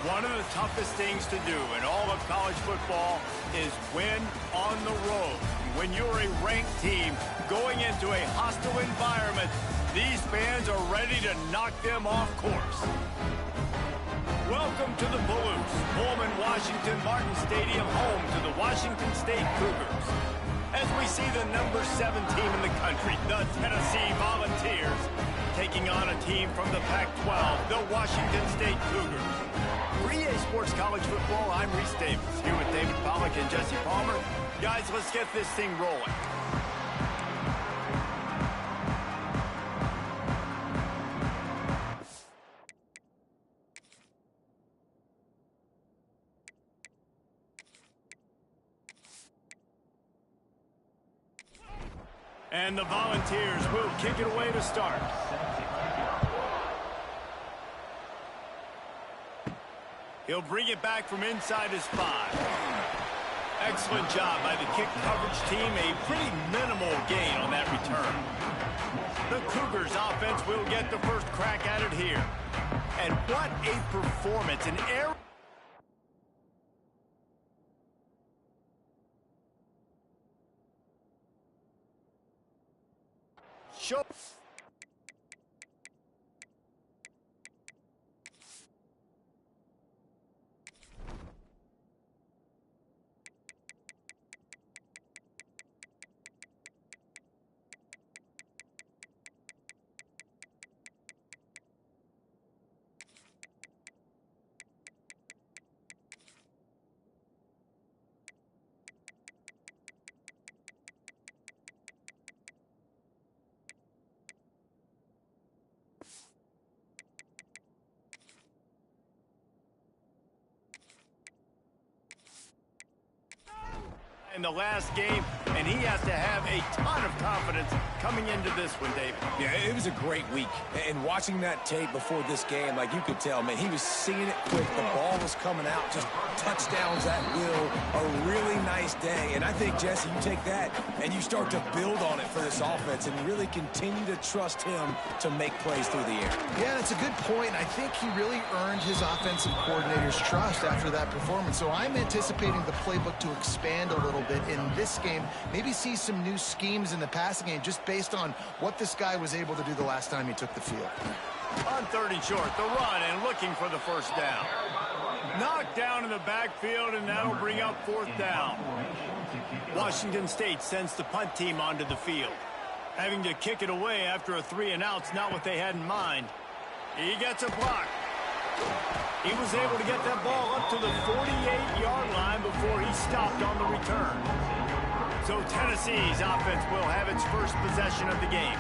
One of the toughest things to do in all of college football is win on the road. When you're a ranked team going into a hostile environment, these fans are ready to knock them off course. Welcome to the Palouse, Pullman Washington Martin Stadium, home to the Washington State Cougars. As we see the number 7 team in the country, the Tennessee Volunteers, taking on a team from the Pac-12, the Washington State Cougars. For EA Sports College Football, I'm Reese Davis, here with David Pollack and Jesse Palmer. Guys, let's get this thing rolling. And the Volunteers will kick it away to start. He'll bring it back from inside his 5. Excellent job by the kick coverage team. A pretty minimal gain on that return. The Cougars offense will get the first crack at it here. And what a performance. An air. Show. In the last game, and he has to have a ton of confidence coming into this one, David. Yeah, it was a great week. And watching that tape before this game, like you could tell, man, he was seeing it quick. The ball was coming out, just touchdowns at will. A really nice day. And I think, Jesse, you take that and you start to build on it for this offense and really continue to trust him to make plays through the air. Yeah, that's a good point. I think he really earned his offensive coordinator's trust after that performance. So I'm anticipating the playbook to expand a little bit in this game. Maybe see some new schemes in the passing game just based on what this guy was able to do the last time he took the field. On 3rd and short, the run and looking for the first down. Knocked down in the backfield, and that'll bring up 4th down. Washington State sends the punt team onto the field. Having to kick it away after a 3-and-out's not what they had in mind. He gets a block. He was able to get that ball up to the 48-yard line before he stopped on the return. So Tennessee's offense will have its first possession of the game.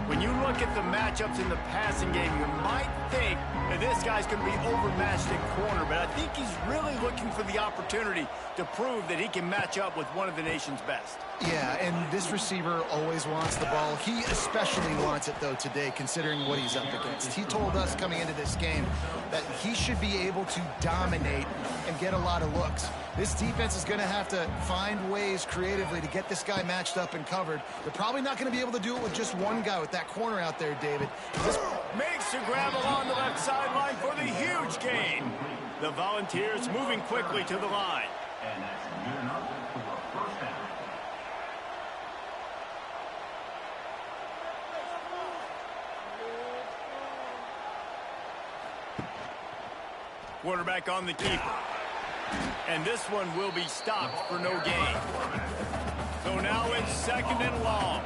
When you look at the matchups in the passing game, you might think that this guy's going to be overmatched at corner, but I think he's really looking for the opportunity to prove that he can match up with one of the nation's best. Yeah, and this receiver always wants the ball. He especially wants it, though, today, considering what he's up against. He told us coming into this game that he should be able to dominate and get a lot of looks. This defense is going to have to find ways creatively to get this guy matched up and covered. They're probably not going to be able to do it with just one guy with that corner out there, David. This makes the grab along the left sideline for the huge gain. The Volunteers moving quickly to the line. And that's good enough for a first down. Quarterback on the keeper. And this one will be stopped for no gain. So now it's 2nd and long.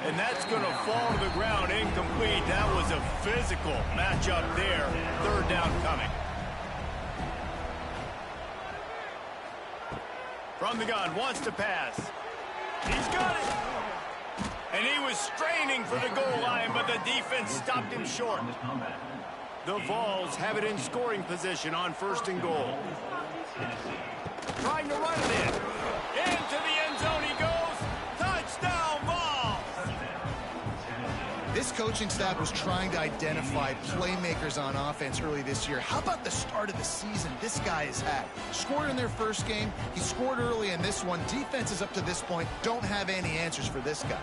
And that's going to fall to the ground incomplete. That was a physical matchup there. 3rd down coming. From the gun, wants to pass. He's got it. And he was straining for the goal line, but the defense stopped him short. The Vols have it in scoring position on 1st and goal. Trying to run it in. Into the end zone he goes. Touchdown, Vols! This coaching staff was trying to identify playmakers on offense early this year, how about the start of the season this guy has had? Scored in their first game. He scored early in this one. Defenses up to this point don't have any answers for this guy.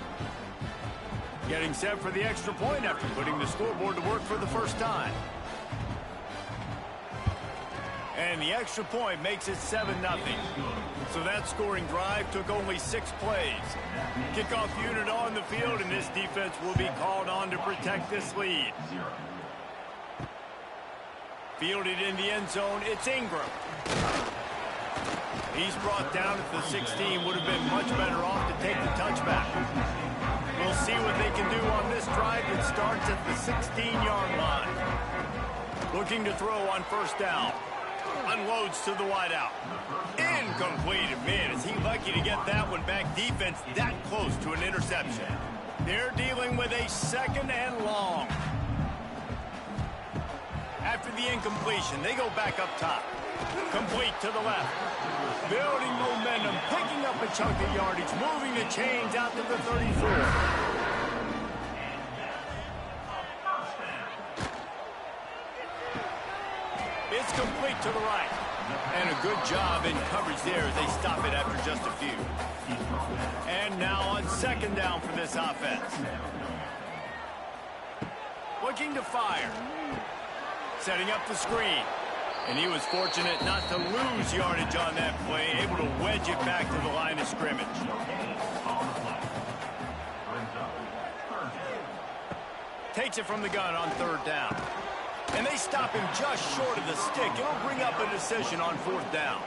Getting set for the extra point after putting the scoreboard to work for the first time. And the extra point makes it 7-0. So that scoring drive took only 6 plays. Kickoff unit on the field, and this defense will be called on to protect this lead. Fielded in the end zone, it's Ingram. He's brought down at the 16, would have been much better off to take the touchback. We'll see what they can do on this drive that starts at the 16-yard line. Looking to throw on first down. Unloads to the wideout. Incomplete. Man, is he lucky to get that one back. Defense that close to an interception. They're dealing with a 2nd and long. After the incompletion, they go back up top. Complete to the left. Building momentum, picking up a chunk of yardage, moving the chains out to the 34. It's complete to the right. And a good job in coverage there as they stop it after just a few. And now on 2nd down for this offense. Looking to fire. Setting up the screen. And he was fortunate not to lose yardage on that play, able to wedge it back to the line of scrimmage. Takes it from the gun on 3rd down. And they stop him just short of the stick. It'll bring up a decision on 4th down.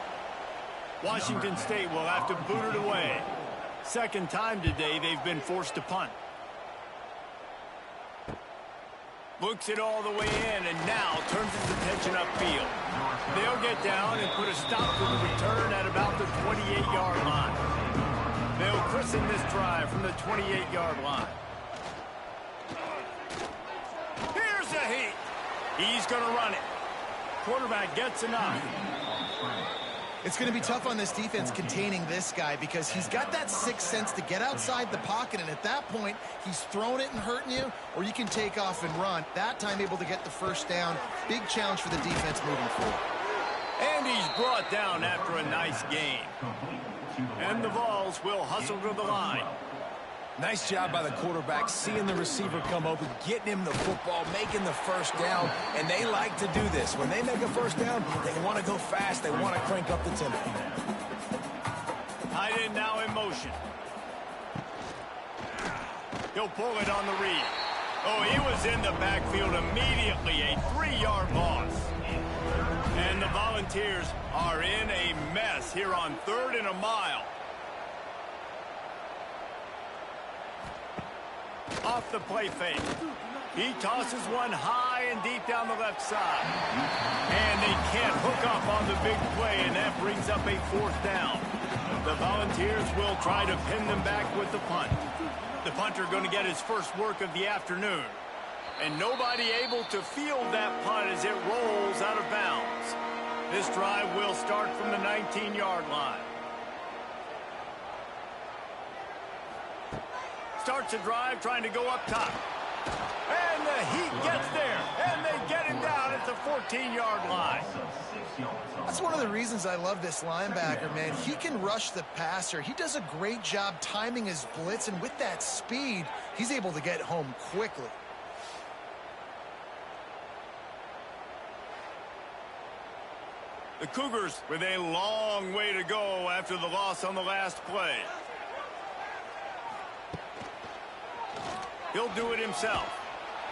Washington State will have to boot it away. 2nd time today they've been forced to punt. Looks it all the way in and now turns his attention upfield. They'll get down and put a stop to the return at about the 28-yard line. They'll christen this drive from the 28-yard line. Here's a heat. He's going to run it. Quarterback gets enough. It's going to be tough on this defense containing this guy because he's got that 6th sense to get outside the pocket, and at that point, he's throwing it and hurting you, or you can take off and run. That time able to get the first down. Big challenge for the defense moving forward. And he's brought down after a nice gain. And the Vols will hustle to the line. Nice job by the quarterback, seeing the receiver come open, getting him the football, making the first down, and they like to do this. When they make a first down, they want to go fast. They want to crank up the tempo. Tight end now in motion. He'll pull it on the read. Oh, he was in the backfield immediately, a 3-yard loss. And the Volunteers are in a mess here on 3rd and a mile. Off the play fake. He tosses one high and deep down the left side. And they can't hook up on the big play, and that brings up a 4th down. The Volunteers will try to pin them back with the punt. The punter going to get his first work of the afternoon. And nobody able to field that punt as it rolls out of bounds. This drive will start from the 19-yard line. Starts a drive trying to go up top. And the Heat gets there. And they get him down at the 14-yard line. That's one of the reasons I love this linebacker, man. He can rush the passer. He does a great job timing his blitz, and with that speed, he's able to get home quickly. The Cougars with a long way to go after the loss on the last play. He'll do it himself.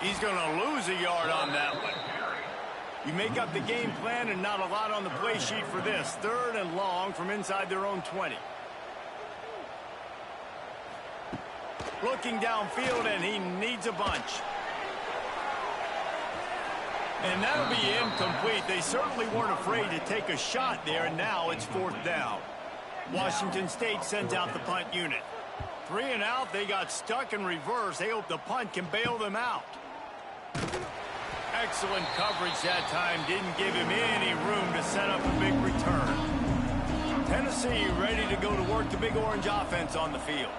He's going to lose a yard on that one. You make up the game plan and not a lot on the play sheet for this. 3rd and long from inside their own 20. Looking downfield, and he needs a bunch. And that'll be incomplete. They certainly weren't afraid to take a shot there, and now it's 4th down. Washington State sends out the punt unit. 3 and out, they got stuck in reverse. They hope the punt can bail them out. Excellent coverage that time. Didn't give him any room to set up a big return. Tennessee ready to go to work the Big Orange offense on the field.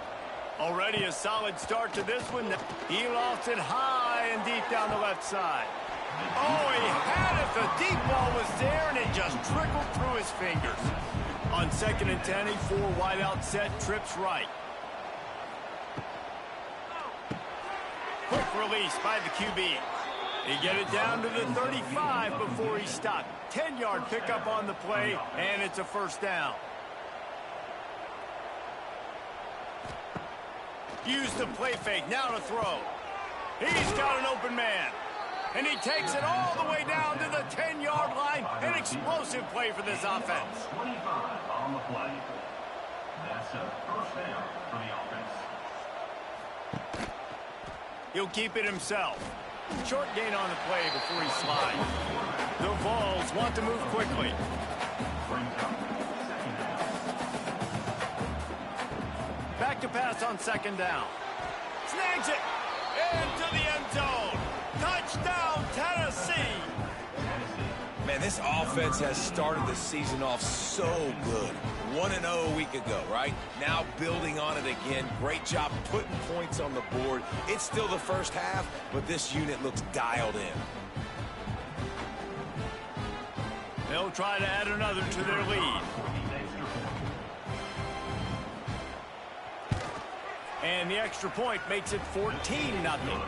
Already a solid start to this one. He lofts it high and deep down the left side. Oh, he had it. The deep ball was there, and it just trickled through his fingers. On 2nd and 10, a 4-wide-out set, trips right. Quick release by the QB. He get it down to the 35 before he stopped. 10-yard pickup on the play, and it's a first down. Use the play fake, now to throw. He's got an open man. And he takes it all the way down to the 10-yard line. An explosive play for this offense. 25 on the play. That's a first down for the offense. He'll keep it himself. Short gain on the play before he slides. The Vols want to move quickly. Back to pass on 2nd down. Snags it into the end zone. Touchdown, Tennessee. Man, this offense has started the season off so good. 1-0 a week ago, right? Now building on it again. Great job putting points on the board. It's still the first half, but this unit looks dialed in. They'll try to add another to their lead. And the extra point makes it 14-0.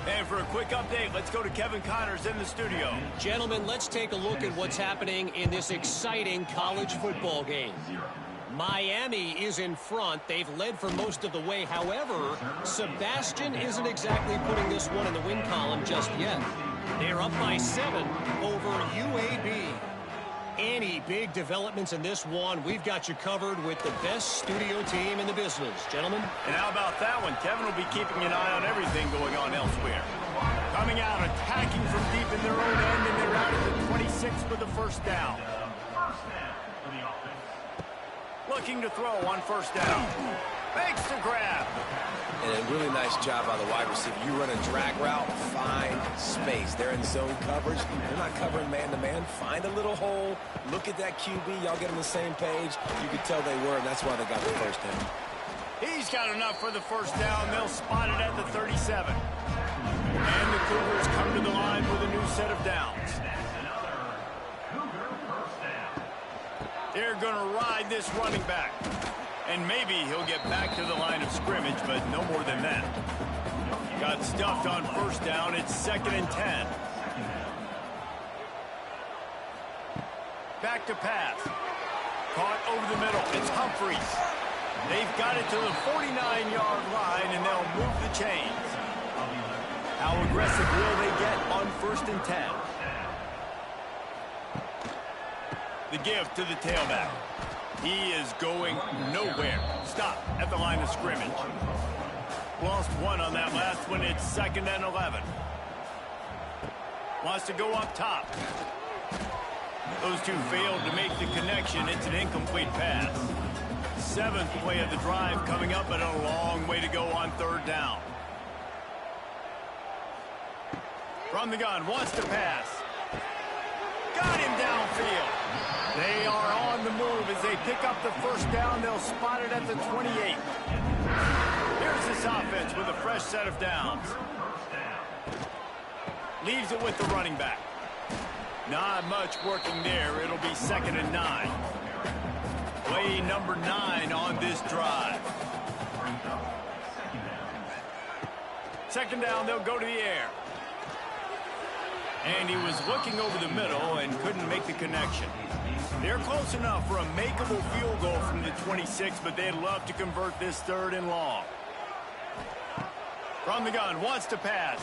And for a quick update, let's go to Kevin Connors in the studio. Gentlemen, let's take a look at what's happening in this exciting college football game. Miami is in front. They've led for most of the way. However, Sebastian isn't exactly putting this one in the win column just yet. They're up by 7 over UAB. Any big developments in this one, we've got you covered with the best studio team in the business. Gentlemen? And how about that one? Kevin will be keeping an eye on everything going on elsewhere. Coming out, attacking from deep in their own end, and they're out at the 26 for the first down. Looking to throw on 1st down. Makes the grab. And a really nice job by the wide receiver. You run a drag route, find space. They're in zone coverage. They're not covering man-to-man. Find a little hole. Look at that QB. Y'all get on the same page. You could tell they were, and that's why they got the first down. He's got enough for the first down. They'll spot it at the 37. And the Cougars come to the line with a new set of downs. They're going to ride this running back. And maybe he'll get back to the line of scrimmage, but no more than that. Got stuffed on 1st down. It's 2nd and 10. Back to pass. Caught over the middle. It's Humphreys. They've got it to the 49-yard line, and they'll move the chains. How aggressive will they get on 1st and 10? The give to the tailback. He is going nowhere. Stop at the line of scrimmage. Lost one on that last one. It's 2nd and 11. Wants to go up top. Those two failed to make the connection. It's an incomplete pass. 7th play of the drive coming up, but a long way to go on 3rd down. From the gun, wants to pass. Got him downfield. They are on the move as they pick up the first down. They'll spot it at the 28. Here's this offense with a fresh set of downs. Leaves it with the running back. Not much working there. It'll be 2nd and 9. Play number 9 on this drive. 2nd down, they'll go to the air. And he was looking over the middle and couldn't make the connection. They're close enough for a makeable field goal from the 26, but they'd love to convert this 3rd and long. From the gun, wants to pass.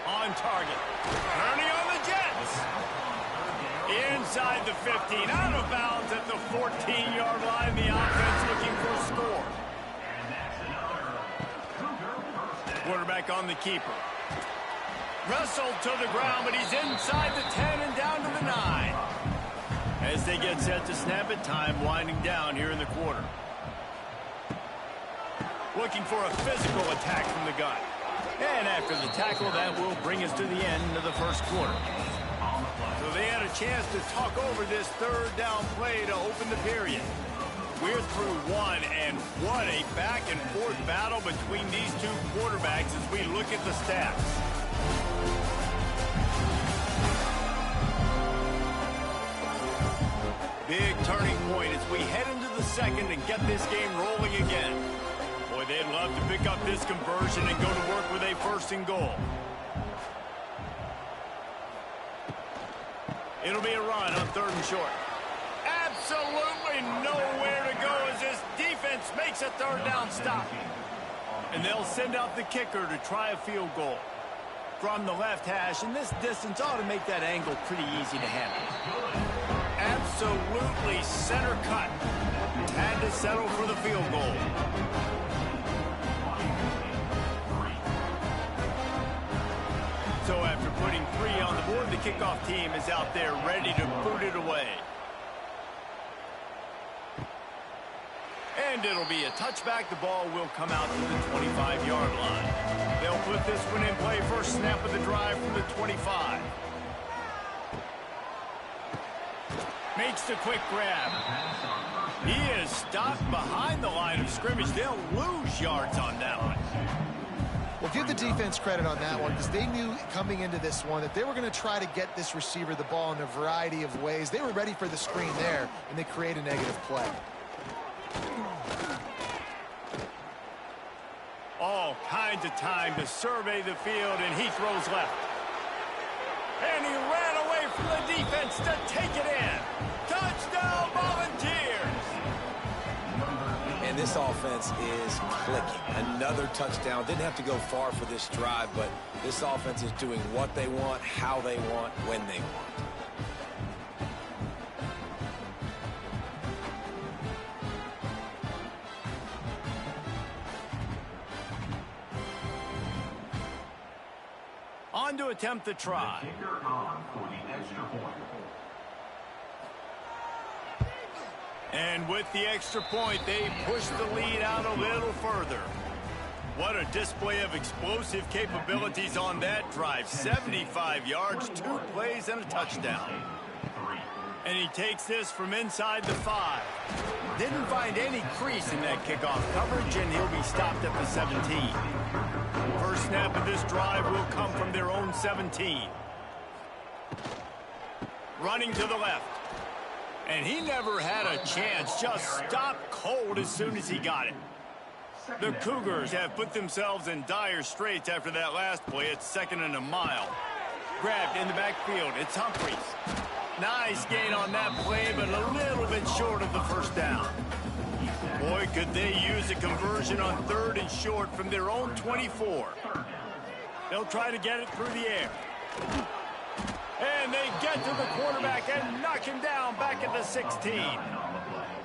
On target. Turning on the Jets. Inside the 15, out of bounds at the 14-yard line. The offense looking for a score. Quarterback on the keeper. Wrestled to the ground, but he's inside the 10 and down to the 9. As they get set to snap it, time winding down here in the quarter. Looking for a physical attack from the gun. And after the tackle, that will bring us to the end of the first quarter. So they had a chance to talk over this 3rd down play to open the period. We're through one, and what a back-and-forth battle between these two quarterbacks as we look at the stats. Big turning point as we head into the second and get this game rolling again. Boy, they'd love to pick up this conversion and go to work with a first and goal. It'll be a run on 3rd and short. Absolutely nowhere to go as this defense makes a 3rd down stop. And they'll send out the kicker to try a field goal. From the left hash, and this distance ought to make that angle pretty easy to handle. Absolutely center cut. Had to settle for the field goal. So after putting 3 on the board, the kickoff team is out there ready to boot it away. And it'll be a touchback. The ball will come out to the 25-yard line. They'll put this one in play. First snap of the drive from the 25. Makes the quick grab. He is stopped behind the line of scrimmage. They'll lose yards on that one. Well, give the defense credit on that one because they knew coming into this one that they were going to try to get this receiver the ball in a variety of ways. They were ready for the screen there, and they create a negative play. All kinds of time to survey the field, and he throws left. And he ran away from the defense to take it in. Touchdown, Volunteers! And this offense is clicking. Another touchdown. Didn't have to go far for this drive, but this offense is doing what they want, how they want, when they want. On to attempt the try. The kicker on for the extra point. And with the extra point, they push the lead out a little further. What a display of explosive capabilities on that drive. 75 yards, 2 plays, and a touchdown. And he takes this from inside the 5. Didn't find any crease in that kickoff coverage, and he'll be stopped at the 17. First snap of this drive will come from their own 17. Running to the left. And he never had a chance, just stopped cold as soon as he got it. The Cougars have put themselves in dire straits after that last play. It's 2nd and a mile. Grabbed in the backfield. It's Humphries. Nice gain on that play, but a little bit short of the first down. Boy, could they use a conversion on 3rd and short from their own 24. They'll try to get it through the air. And they get to the quarterback and knock him down back at the 16.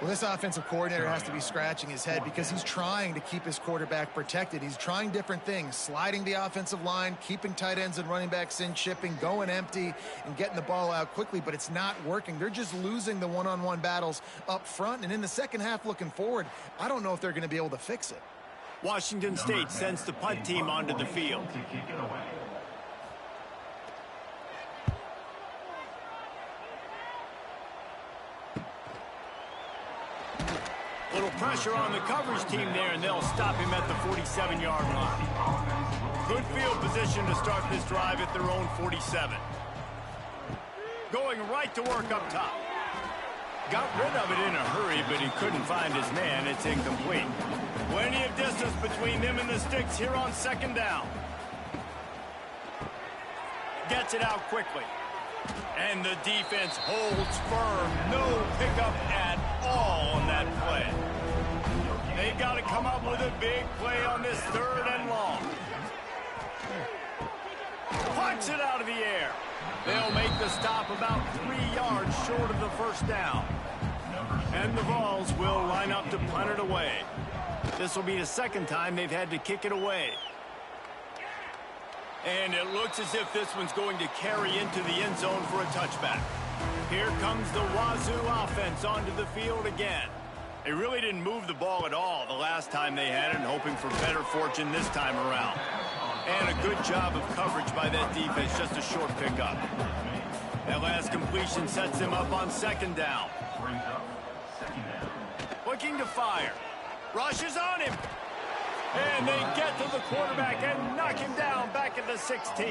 Well, this offensive coordinator has to be scratching his head because he's trying to keep his quarterback protected. He's trying different things, sliding the offensive line, keeping tight ends and running backs in, shipping, going empty, and getting the ball out quickly, but it's not working. They're just losing the one-on-one battles up front, and in the second half looking forward, I don't know if they're going to be able to fix it. Washington State sends the punt team onto the field. To kick it away. Little pressure on the coverage team there, and they'll stop him at the 47-yard line. Good field position to start this drive at their own 47. Going right to work up top. Got rid of it in a hurry, but he couldn't find his man. It's incomplete. Plenty of distance between them and the sticks here on 2nd down. Gets it out quickly. And the defense holds firm. No pickup at all on that play. They've got to come up with a big play on this 3rd and long. Punch it out of the air. They'll make the stop about 3 yards short of the first down. And the Vols will line up to punt it away. This will be the 2nd time they've had to kick it away. And it looks as if this one's going to carry into the end zone for a touchback. Here comes the Wazoo offense onto the field again. They really didn't move the ball at all the last time they had it, and hoping for better fortune this time around. And a good job of coverage by that defense, just a short pickup. That last completion sets them up on 2nd down. Looking to fire. Rushes on him. And they get to the quarterback and knock him down back at the 16.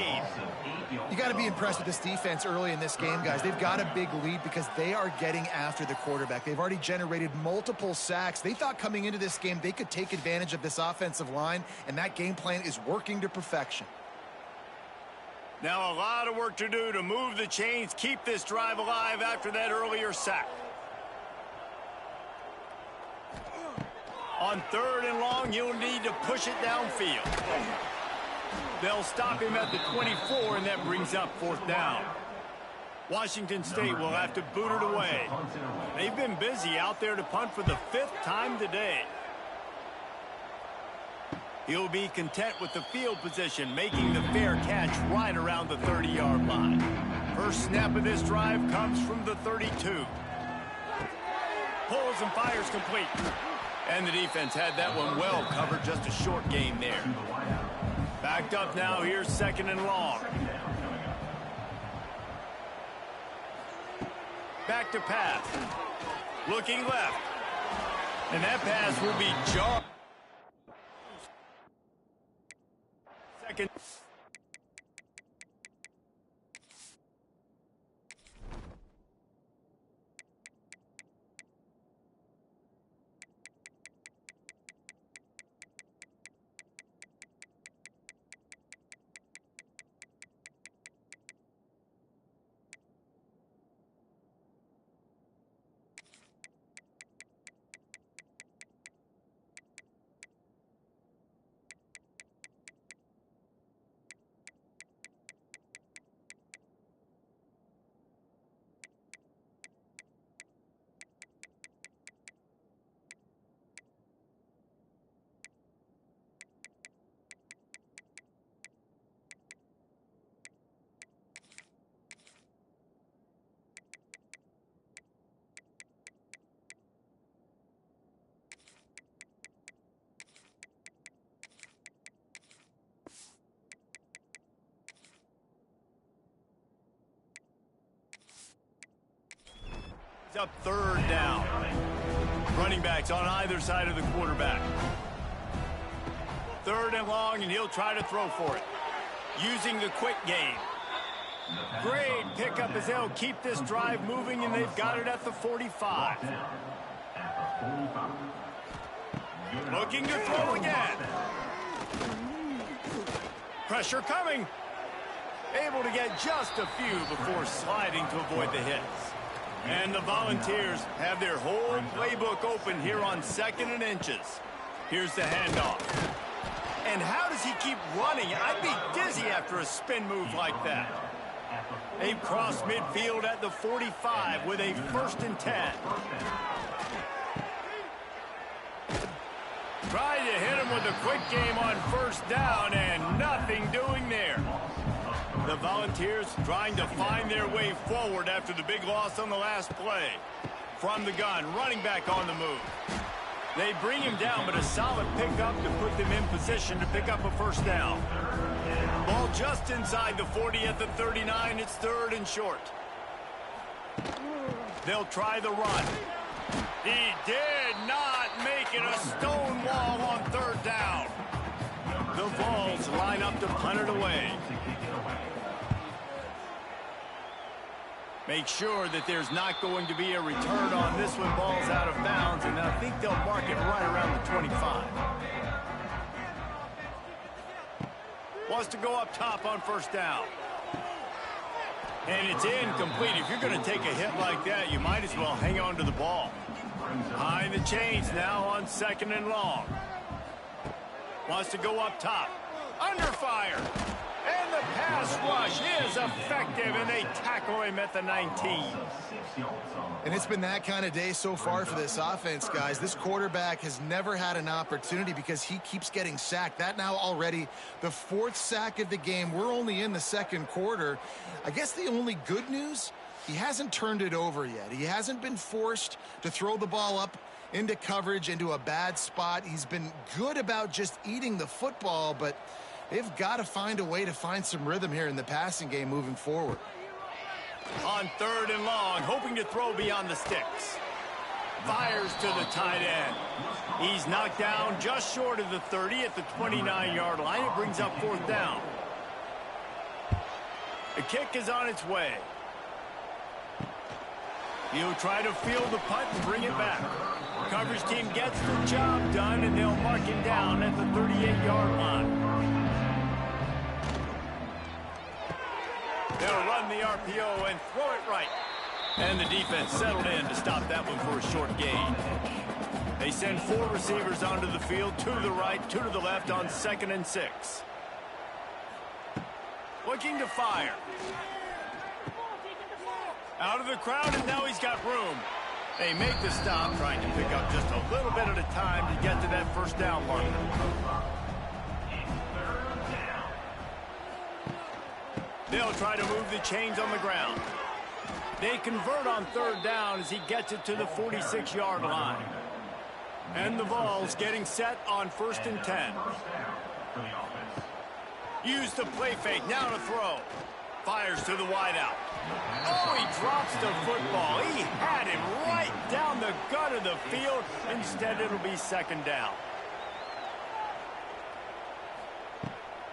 You got to be impressed with this defense early in this game, guys. They've got a big lead because they are getting after the quarterback. They've already generated multiple sacks. They thought coming into this game they could take advantage of this offensive line, and that game plan is working to perfection. Now a lot of work to do to move the chains, keep this drive alive after that earlier sack. On 3rd and long, you'll need to push it downfield. They'll stop him at the 24, and that brings up 4th down. Washington State will have to boot it away. They've been busy out there to punt for the 5th time today. He'll be content with the field position, making the fair catch right around the 30-yard line. First snap of this drive comes from the 32. Pulls and fires complete. And the defense had that one well covered, just a short gain there. Backed up now, here's 2nd and long. Back to pass. Looking left. And that pass will be jarred. Second. Up 3rd down. Running backs on either side of the quarterback. 3rd and long, and he'll try to throw for it. Using the quick game. Great pickup as they'll keep this drive moving, and they've got it at the 45. Looking to throw again. Pressure coming. Able to get just a few before sliding to avoid the hits. And the Volunteers have their whole playbook open here on 2nd and inches. Here's the handoff. And how does he keep running? I'd be dizzy after a spin move like that. They've crossed midfield at the 45 with a 1st and 10. Tried to hit him with a quick game on 1st down, and nothing doing there. The Volunteers trying to find their way forward after the big loss on the last play. From the gun, running back on the move. They bring him down, but a solid pickup to put them in position to pick up a 1st down. Ball just inside the 40 at the 39. It's 3rd and short. They'll try the run. He did not make it. A stone wall on 3rd down. The Vols line up to punt it away. Make sure that there's not going to be a return on this one. Ball's out of bounds, and I think they'll mark it right around the 25. Wants to go up top on 1st down. And it's incomplete. If you're going to take a hit like that, you might as well hang on to the ball. Behind the chains now on 2nd and long. Wants to go up top. Under fire. And the pass rush is effective, and they tackle him at the 19. And it's been that kind of day so far for this offense, guys. This quarterback has never had an opportunity because he keeps getting sacked. That now already the 4th sack of the game. We're only in the 2nd quarter. I guess the only good news, he hasn't turned it over yet. He hasn't been forced to throw the ball up into coverage, into a bad spot. He's been good about just eating the football, but they've got to find a way to find some rhythm here in the passing game moving forward. On 3rd and long, hoping to throw beyond the sticks. Fires to the tight end. He's knocked down just short of the 30 at the 29-yard line. It brings up 4th down. The kick is on its way. He'll try to field the punt and bring it back. Coverage team gets the job done, and they'll mark him down at the 38-yard line. They'll run the RPO and throw it right. And the defense settled in to stop that one for a short gain. They send 4 receivers onto the field, 2 to the right, 2 to the left on 2nd and 6. Looking to fire. Out of the crowd, and now he's got room. They make the stop, trying to pick up just a little bit at a time to get to that 1st down marker. They'll try to move the chains on the ground. They convert on 3rd down as he gets it to the 46-yard line. And the Vols getting set on 1st and 10. Use the play fake, now to throw. Fires to the wideout. Oh, he drops the football. He had him right down the gut of the field. Instead, it'll be 2nd down.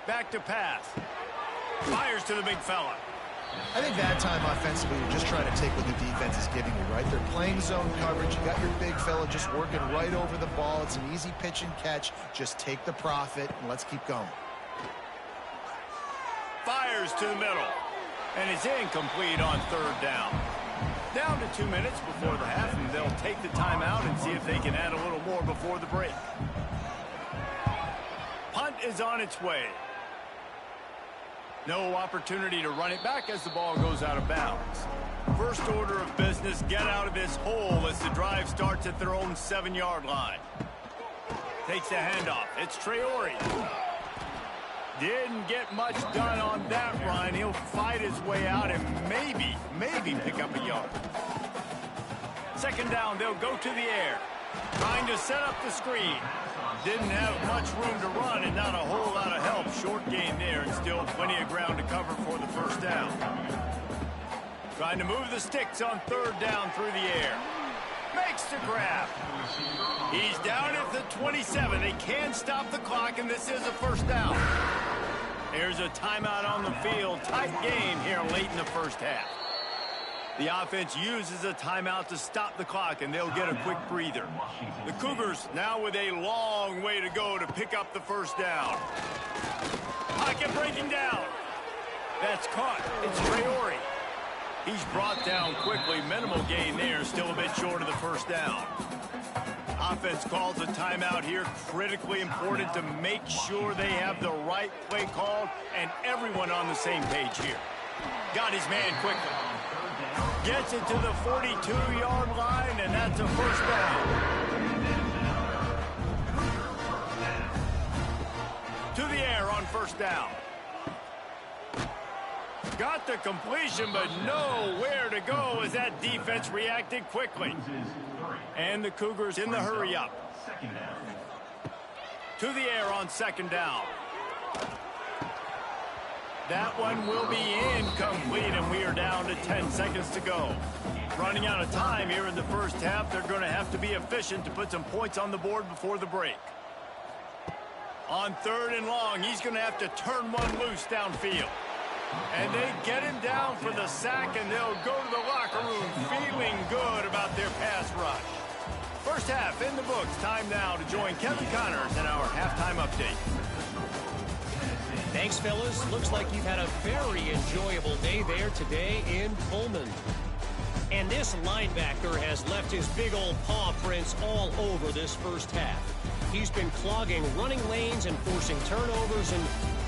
Back to pass. Fires to the big fella. I think that time offensively, you're just trying to take what the defense is giving you, right? They're playing zone coverage. You got your big fella just working right over the ball. It's an easy pitch and catch. Just take the profit, and let's keep going. Fires to the middle. And it's incomplete on 3rd down. Down to 2 minutes before the half, and they'll take the timeout and see if they can add a little more before the break. Punt is on its way. No opportunity to run it back as the ball goes out of bounds. First order of business, get out of this hole as the drive starts at their own 7-yard line. Takes the handoff. It's Traore. Didn't get much done on that run. He'll fight his way out and maybe pick up a yard. 2nd down, they'll go to the air. Trying to set up the screen. Didn't have much room to run and not a whole lot of help. Short gain there and still plenty of ground to cover for the 1st down. Trying to move the sticks on 3rd down through the air. Makes the grab. He's down at the 27. They can stop the clock, and this is a 1st down. There's a timeout on the field. Tight game here late in the 1st half. The offense uses a timeout to stop the clock, and they'll get a quick breather. The Cougars now with a long way to go to pick up the 1st down. Pocket breaking down. That's caught. It's Traore. He's brought down quickly. Minimal gain there. Still a bit short of the 1st down. Offense calls a timeout here. Critically important to make sure they have the right play called and everyone on the same page here. Got his man quickly. Gets it to the 42-yard line, and that's a 1st down. To the air on 1st down. Got the completion, but nowhere to go as that defense reacted quickly. And the Cougars in the hurry up. To the air on 2nd down. That one will be incomplete, and we are down to 10 seconds to go. Running out of time here in the 1st half. They're going to have to be efficient to put some points on the board before the break. On 3rd and long, he's going to have to turn one loose downfield. And they get him down for the sack, and they'll go to the locker room feeling good about their pass rush. 1st half in the books. Time now to join Kevin Connors in our halftime update. Thanks, fellas. Looks like you've had a very enjoyable day there today in Pullman. And this linebacker has left his big old paw prints all over this 1st half. He's been clogging running lanes and forcing turnovers, and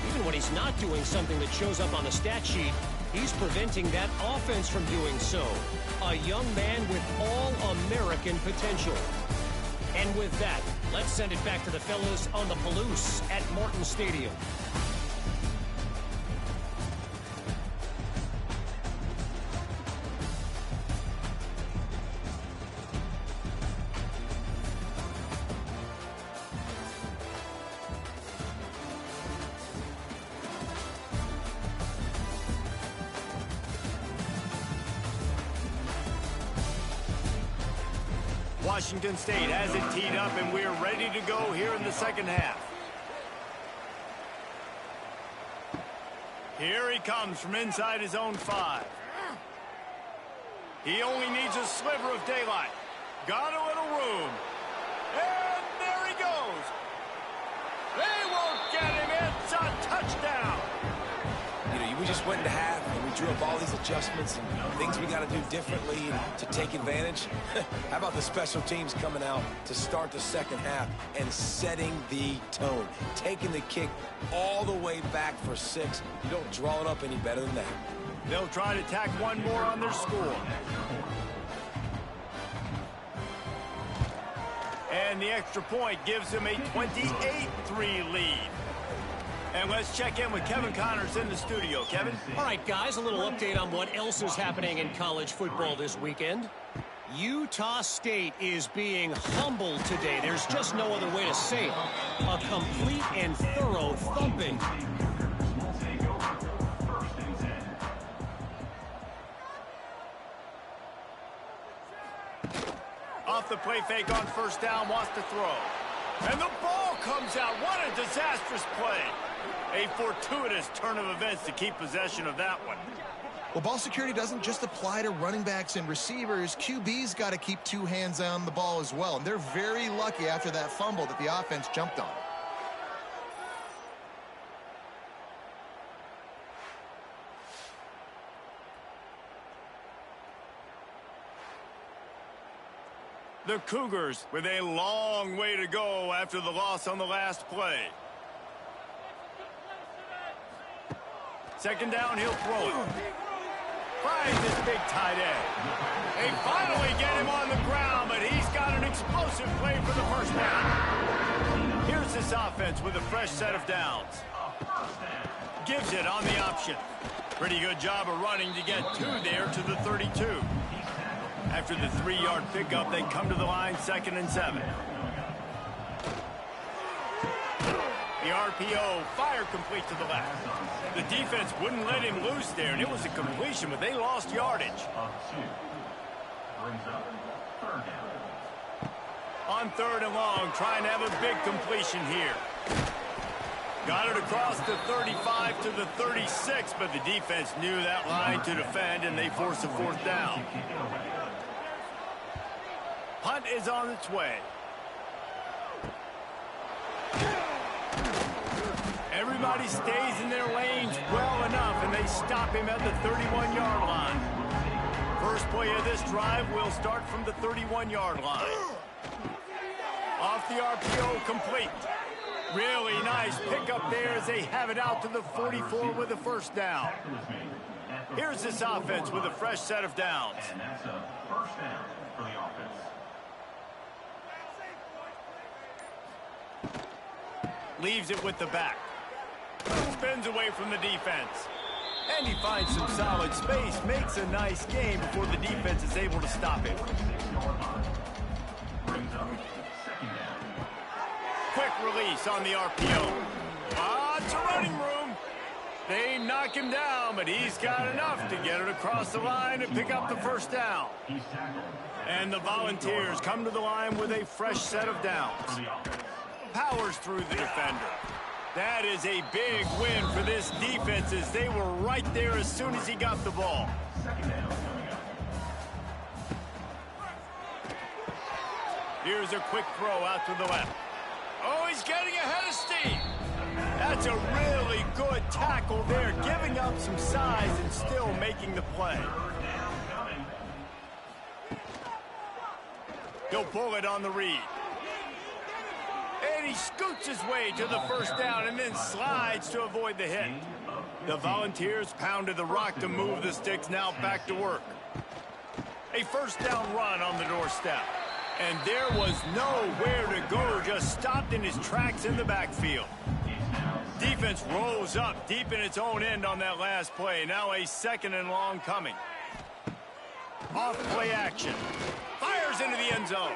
even when he's not doing something that shows up on the stat sheet, he's preventing that offense from doing so. A young man with all-American potential. And with that, let's send it back to the fellas on the Palouse at Martin Stadium. Washington State has it teed up, and we're ready to go here in the second half. Here he comes from inside his own 5. He only needs a sliver of daylight. Got a little room. And there he goes. They won't get him. It's a touchdown. You know, we just went into half and we drew up all these adjustments and things we got to do differently to take advantage. How about the special teams coming out to start the second half and setting the tone, taking the kick all the way back for 6. You don't draw it up any better than that. They'll try to tack one more on their score. And the extra point gives them a 28-3 lead. And let's check in with Kevin Connors in the studio. Kevin? All right, guys, a little update on what else is happening in college football this weekend. Utah State is being humbled today. There's just no other way to say it. A complete and thorough thumping. Off the play fake on first down, wants to throw. And the ball comes out. What a disastrous play. A fortuitous turn of events to keep possession of that one. Well, ball security doesn't just apply to running backs and receivers. QB's got to keep 2 hands on the ball as well. And they're very lucky after that fumble that the offense jumped on. The Cougars with a long way to go after the loss on the last play. Second down, he'll throw it. Finds his big tight end. They finally get him on the ground, but he's got an explosive play for the first down. Here's this offense with a fresh set of downs. Gives it on the option. Pretty good job of running to get 2 there to the 32. After the 3-yard pickup, they come to the line 2nd and 7. The RPO, fire complete to the left. The defense wouldn't let him loose there, and it was a completion, but they lost yardage. On 3rd and long, trying to have a big completion here. Got it across the 35 to the 36, but the defense knew that line to defend, and they force a 4th down. Punt is on its way. Everybody stays in their lanes well enough, and they stop him at the 31-yard line. First play of this drive will start from the 31-yard line. Off the RPO, complete. Really nice pickup there as they have it out to the 44 with a first down. Here's this offense with a fresh set of downs. And that's a first down for the offense. Leaves it with the back. Spins away from the defense. And he finds some solid space. Makes a nice game before the defense is able to stop him. Quick release on the RPO. It's a running room. They knock him down, but he's got enough to get it across the line and pick up the first down. And the Volunteers come to the line with a fresh set of downs. Powers through the defender. That is a big win for this defense as they were right there as soon as he got the ball. Here's a quick throw out to the left. Oh, he's getting ahead of steam. That's a really good tackle there, giving up some size and still making the play. He'll pull it on the read. And he scoots his way to the first down and then slides to avoid the hit. The Volunteers pounded the rock to move the sticks, now back to work. A first down run on the doorstep. And there was nowhere to go, just stopped in his tracks in the backfield. Defense rolls up deep in its own end on that last play. Now a 2nd and long coming. Off play action. Fires into the end zone.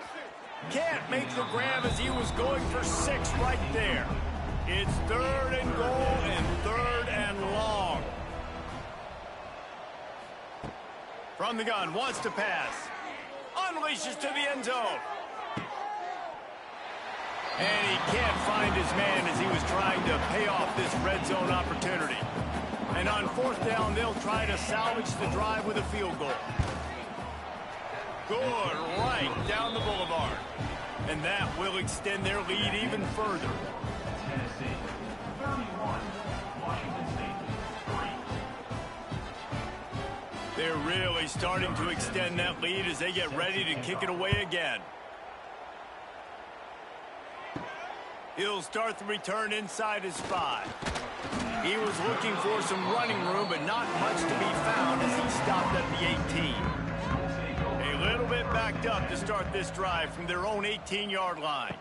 Can't make the grab as he was going for 6 right there. It's 3rd and goal and 3rd and long. From the gun, wants to pass. Unleashes to the end zone. And he can't find his man as he was trying to pay off this red zone opportunity. And on fourth down, they'll try to salvage the drive with a field goal. Good, right down the boulevard. And that will extend their lead even further. Tennessee 31, Washington State 3. They're really starting to extend that lead as they get ready to kick it away again. He'll start the return inside his 5. He was looking for some running room, but not much to be found as he stopped at the 18. A little bit backed up to start this drive from their own 18-yard line.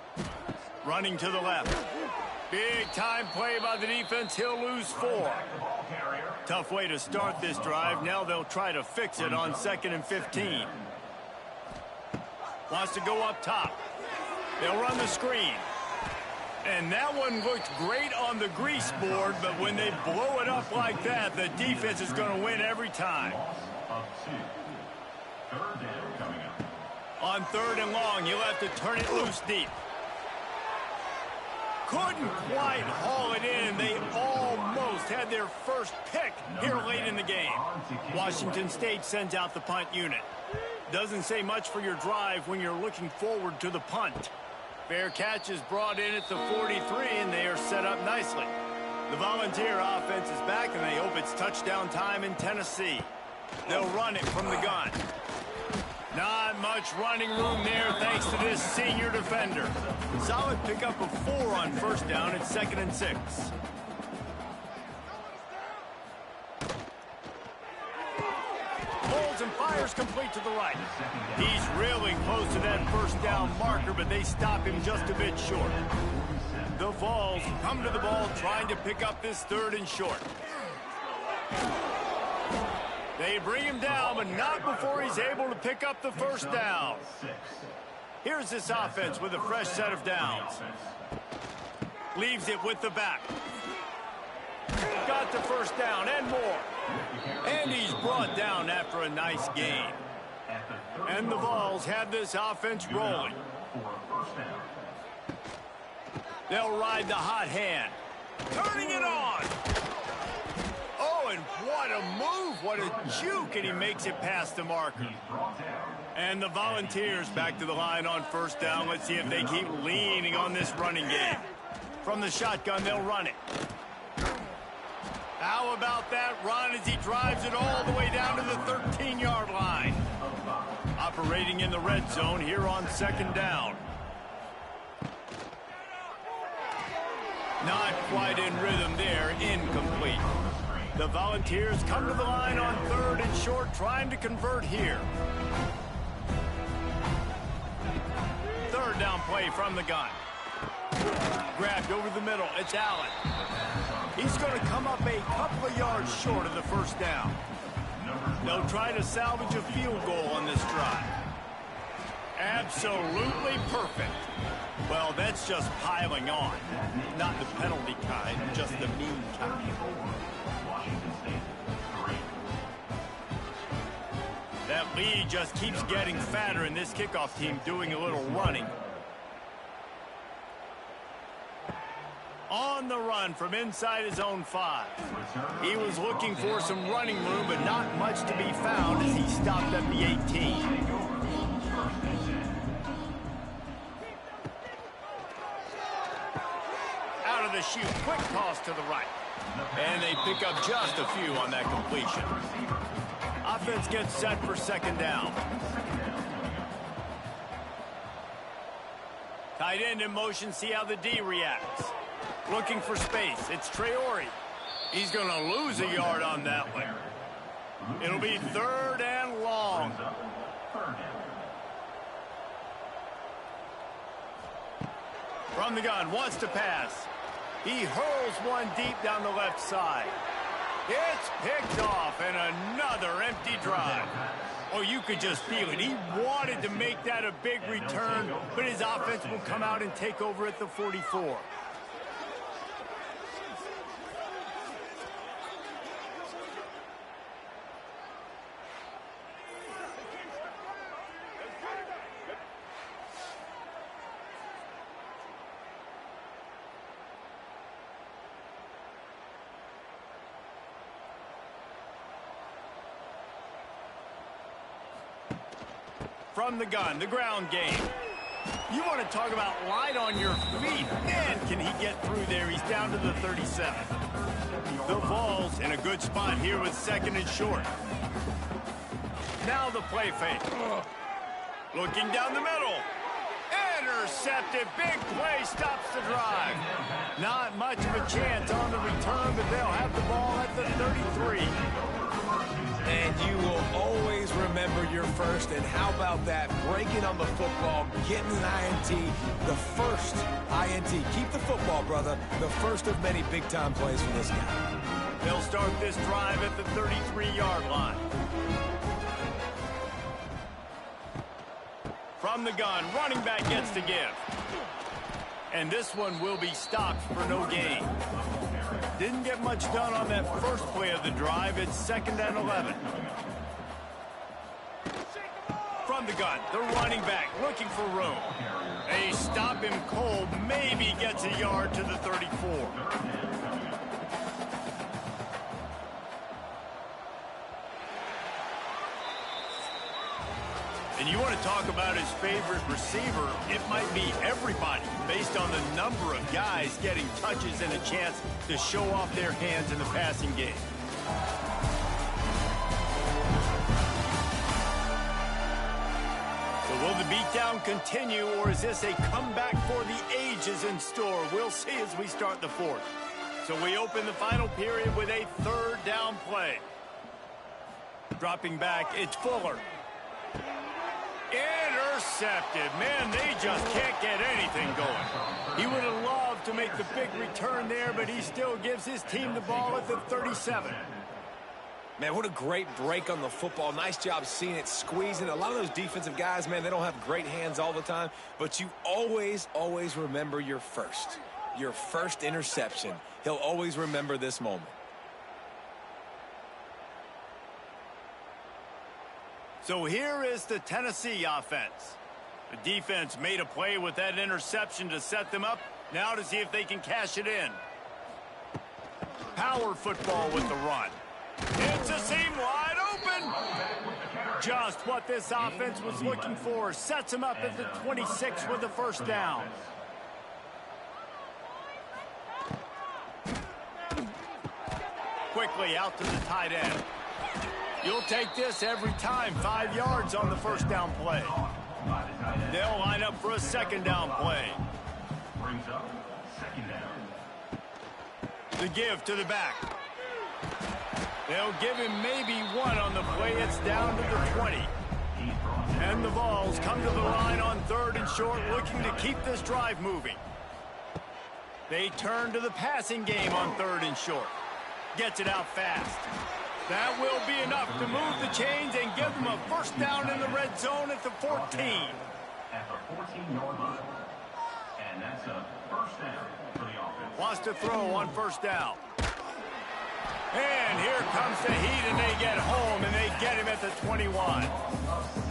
Running to the left. Big time play by the defense. He'll lose 4. Tough way to start this drive. Now they'll try to fix it on 2nd and 15. Wants to go up top. They'll run the screen. And that one looked great on the grease board, but when they blow it up like that, the defense is going to win every time. Of 2. Third down coming up. On 3rd and long, you'll have to turn it loose deep. Couldn't quite haul it in. They almost had their first pick here late in the game. Washington State sends out the punt unit. Doesn't say much for your drive when you're looking forward to the punt. Fair catch is brought in at the 43, and they are set up nicely. The Volunteer offense is back, and they hope it's touchdown time in Tennessee. They'll run it from the gun. Not much running room there thanks to this senior defender. Solid pickup of 4 on first down at 2nd and 6. Holds and fires complete to the right. He's really close to that first down marker, but they stop him just a bit short. The Vols come to the ball trying to pick up this 3rd and short. They bring him down, but not before he's able to pick up the first down. Here's this offense with a fresh set of downs. Leaves it with the back. Got the first down and more. And he's brought down after a nice gain. And the Vols have this offense rolling. They'll ride the hot hand. Turning it on. Oh, and what a move. What a juke. And he makes it past the marker. And the Volunteers back to the line on first down. Let's see if they keep leaning on this running game. From the shotgun, they'll run it. How about that run as he drives it all the way down to the 13-yard line? Operating in the red zone here on 2nd down. Not quite in rhythm there, incomplete. The Volunteers come to the line on 3rd and short, trying to convert here. 3rd down play from the gun. Grabbed over the middle, it's Allen. He's going to come up a couple of yards short of the first down. They'll try to salvage a field goal on this drive. Absolutely perfect. Well, that's just piling on. Not the penalty kind, just the mean kind. That lead just keeps getting fatter, and this kickoff team doing a little running. On the run from inside his own 5. He was looking for some running room, but not much to be found as he stopped at the 18. Out of the chute, quick toss to the right. And they pick up just a few on that completion. Offense gets set for 2nd down. Tight end in motion, see how the D reacts. Looking for space. It's Traore. He's going to lose a yard on that one. It'll be 3rd and long. From the gun, wants to pass. He hurls one deep down the left side. It's picked off, and another empty drive. Oh, you could just feel it. He wanted to make that a big return, but his offense will come out and take over at the 44. from the gun, the ground game. You want to talk about light on your feet. Man, can he get through there. He's down to the 37. The Vols in a good spot here with 2nd and short. Now the play fake. Looking down the middle. Intercepted. Big play stops the drive. Not much of a chance on the return, but they'll have the ball at the 33. And you will always remember your first. And how about that? Breaking on the football, getting an INT, the first INT. Keep the football, brother. The first of many big-time plays for this guy. They'll start this drive at the 33-yard line. From the gun, running back gets to give. And this one will be stopped for no gain. Didn't get much done on that first play of the drive. It's 2nd and 11. From the gun, the running back looking for room. They stop him cold, maybe gets a yard to the 34. And you want to talk about his favorite receiver, it might be everybody based on the number of guys getting touches and a chance to show off their hands in the passing game. So will the beatdown continue, or is this a comeback for the ages in store? We'll see as we start the 4th. So we open the final period with a 3rd down play. Dropping back, it's Fuller. Intercepted. Man, they just can't get anything going. He would have loved to make the big return there, but he still gives his team the ball at the 37. Man, what a great break on the football. Nice job seeing it, squeezing. A lot of those defensive guys, man, they don't have great hands all the time, but you always, always remember your first interception. He'll always remember this moment. So here is the Tennessee offense. The defense made a play with that interception to set them up. Now to see if they can cash it in. Power football with the run. It's a seam wide open. Just what this offense was looking for. Sets them up at the 26 with the 1st down. Quickly out to the tight end. You'll take this every time. 5 yards on the 1st down play. They'll line up for a 2nd down play. Brings up 2nd down. The give to the back. They'll give him maybe 1 on the play. It's down to the 20. And the Vols come to the line on 3rd and short, looking to keep this drive moving. They turn to the passing game on 3rd and short. Gets it out fast. That will be enough to move the chains and give them a 1st down in the red zone at the 14. At the 14-yard line. And that's a 1st down for the offense. Wants to throw on 1st down. And here comes the heat, and they get home, and they get him at the 21.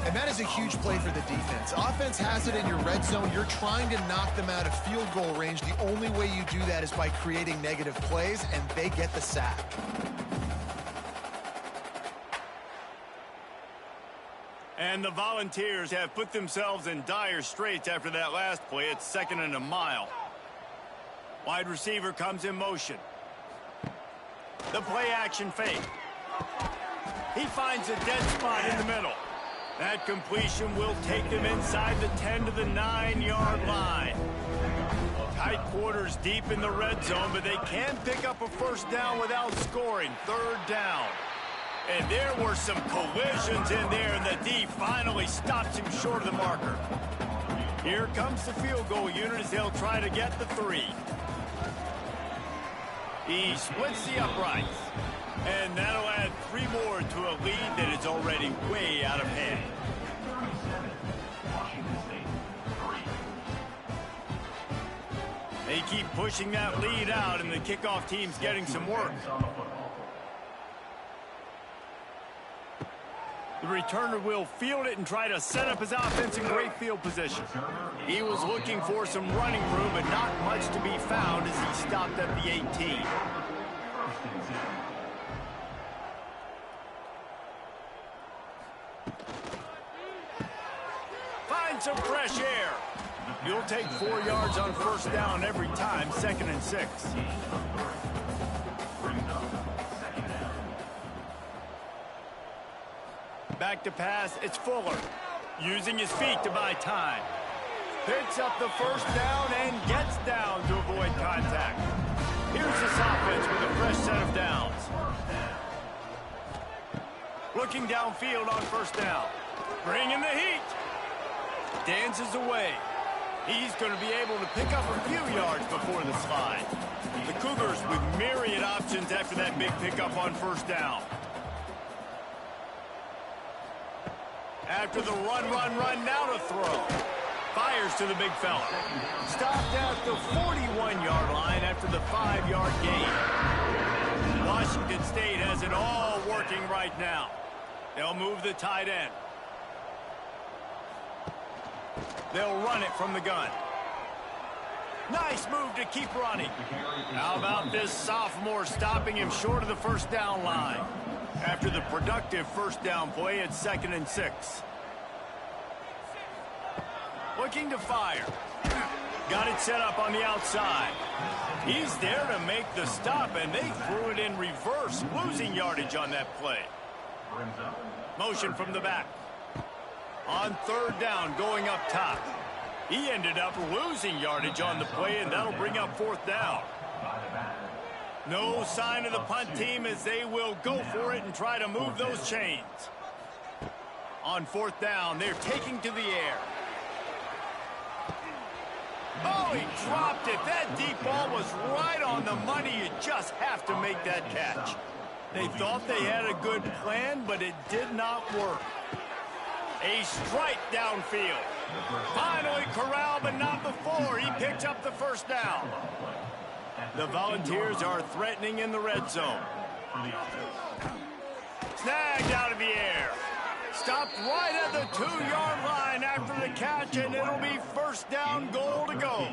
And that is a huge play for the defense. Offense has it in your red zone. You're trying to knock them out of field goal range. The only way you do that is by creating negative plays, and they get the sack. And the Volunteers have put themselves in dire straits after that last play. It's 2nd and a mile. Wide receiver comes in motion. The play action fake. He finds a dead spot in the middle. That completion will take them inside the 10 to the 9-yard line. Tight quarters deep in the red zone, but they can pick up a 1st down without scoring. 3rd down. And there were some collisions in there, and the D finally stops him short of the marker. Here comes the field goal unit as they'll try to get the 3. He splits the uprights, and that'll add 3 more to a lead that is already way out of hand. They keep pushing that lead out, and the kickoff team's getting some work. The returner will field it and try to set up his offense in great field position. He was looking for some running room, but not much to be found as he stopped at the 18. fresh air. You'll take 4 yards on first down every time, 2nd and 6. Back to pass, it's Fuller. Using his feet to buy time. Picks up the first down and gets down to avoid contact. Here's this offense with a fresh set of downs. Looking downfield on first down. Bringing the heat. Dances away. He's going to be able to pick up a few yards before the slide. The Cougars with myriad options after that big pickup on first down. After the run, now to throw. Fires to the big fella. Stopped at the 41-yard line after the 5-yard gain. Washington State has it all working right now. They'll move the tight end. They'll run it from the gun. Nice move to keep running. How about this sophomore stopping him short of the first down line? After the productive first down play, it's 2nd and 6. Looking to fire. Got it set up on the outside. He's there to make the stop, and they threw it in reverse, losing yardage on that play. Motion from the back. On third down, going up top. He ended up losing yardage on the play, and that'll bring up 4th down. No sign of the punt team as they will go for it and try to move those chains. On 4th down, they're taking to the air. Oh, he dropped it. That deep ball was right on the money. You just have to make that catch. They thought they had a good plan, but it did not work. A strike downfield. Finally corralled, but not before. He picked up the first down. The Volunteers are threatening in the red zone. Snagged out of the air. Stopped right at the 2-yard line after the catch, and it'll be first down, goal to go.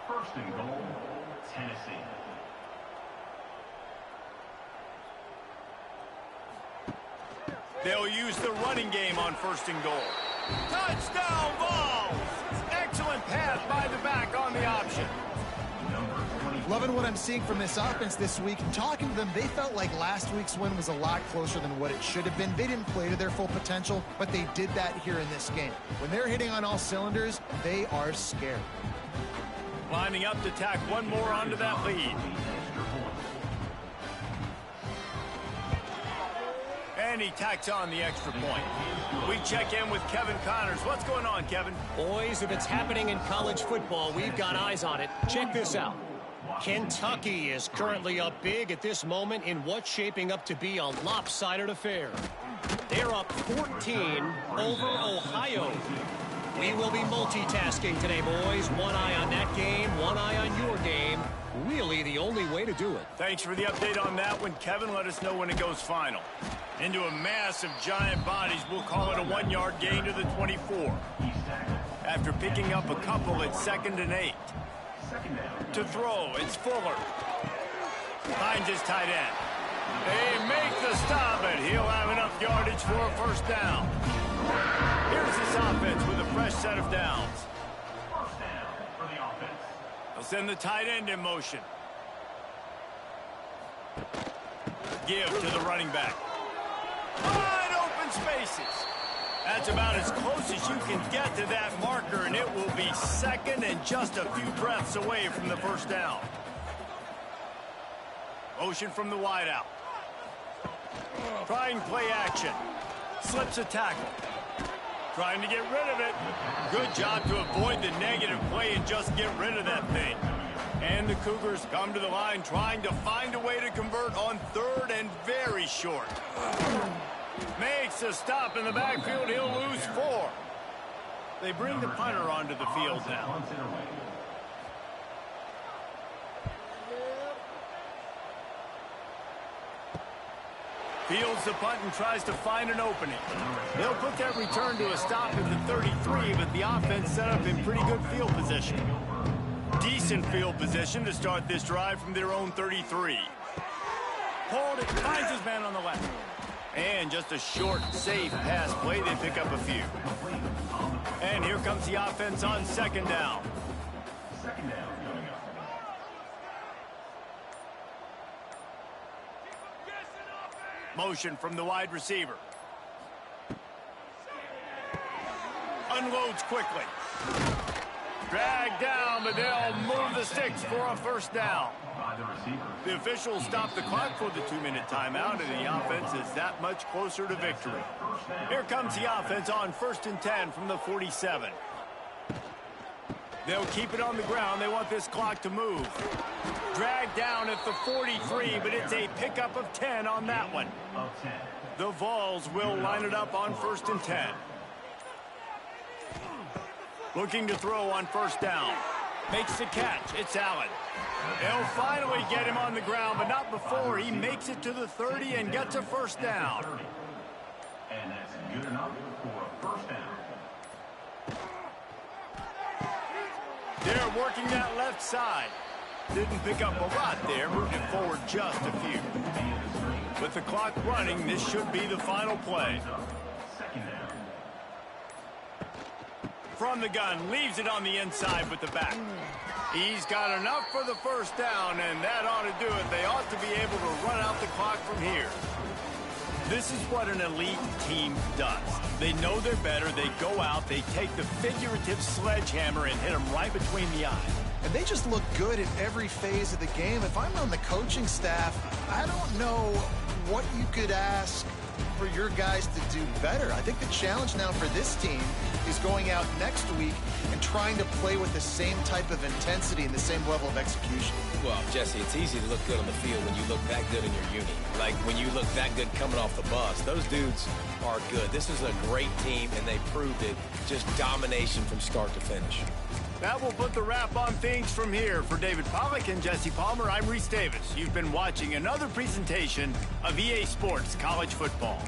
First and goal, Tennessee. They'll use the running game on first and goal. Touchdown, Vols! Excellent pass by the back on the option. Loving what I'm seeing from this offense this week. Talking to them, they felt like last week's win was a lot closer than what it should have been. They didn't play to their full potential, but they did that here in this game. When they're hitting on all cylinders, they are scared. Lining up to tack one more onto that lead. And he tacks on the extra point. We check in with Kevin Connors. What's going on, Kevin? Boys, if it's happening in college football, we've got eyes on it. Check this out. Kentucky is currently up big at this moment in what's shaping up to be a lopsided affair. They're up 14 over Ohio. We will be multitasking today, boys. One eye on that game, one eye on your game. Really the only way to do it. Thanks for the update on that one, Kevin. Let us know when it goes final. Into a mass of giant bodies, we'll call it a 1-yard gain to the 24. After picking up a couple, it's 2nd and 8. To throw, it's Fuller. Finds his tight end. They make the stop, and he'll have enough yardage for a first down. Here's this offense with a fresh set of downs. First down for the offense. They'll send the tight end in motion. Give to the running back. Wide open spaces. That's about as close as you can get to that marker, and it will be 2nd and just a few breaths away from the first down. Motion from the wideout. Trying play action. Slips a tackle. Trying to get rid of it. Good job to avoid the negative play and just get rid of that thing. And the Cougars come to the line trying to find a way to convert on 3rd and very short. Makes a stop in the backfield. He'll lose 4. They bring the punter onto the field now. Fields the punt and tries to find an opening. They'll put that return to a stop at the 33, but the offense set up in pretty good field position. Decent field position to start this drive from their own 33. Hold it, finds his man on the left. And just a short, safe pass play. They pick up a few. And here comes the offense on second down. Second down coming up. Motion from the wide receiver. Unloads quickly. Drag down, but they'll move the sticks for a first down. By the receiver. The officials stop the clock for the 2-minute timeout, and the offense is that much closer to victory. Here comes the offense on 1st and 10 from the 47. They'll keep it on the ground. They want this clock to move. Drag down at the 43, but it's a pickup of 10 on that one. Of 10. The Vols will line it up on 1st and 10. Looking to throw on 1st down. Makes the catch. It's Allen. They'll finally get him on the ground, but not before he makes it to the 30 and gets a first down. And that's good enough for a first down. They're working that left side. Didn't pick up a lot there, moved it forward just a few. With the clock running, this should be the final play. Second down. From the gun, leaves it on the inside with the back. He's got enough for the first down, and that ought to do it. They ought to be able to run out the clock from here. This is what an elite team does. They know they're better. They go out, they take the figurative sledgehammer and hit them right between the eyes. And they just look good in every phase of the game. If I'm on the coaching staff, I don't know what you could ask for your guys to do better. I think the challenge now for this team is going out next week and trying to play with the same type of intensity and the same level of execution. Well, Jesse, it's easy to look good on the field when you look that good in your uni. Like when you look that good coming off the bus. Those dudes are good. This is a great team, and they proved it. Just domination from start to finish. That will put the wrap on things from here. For David Pollack and Jesse Palmer, I'm Reese Davis. You've been watching another presentation of EA Sports College Football.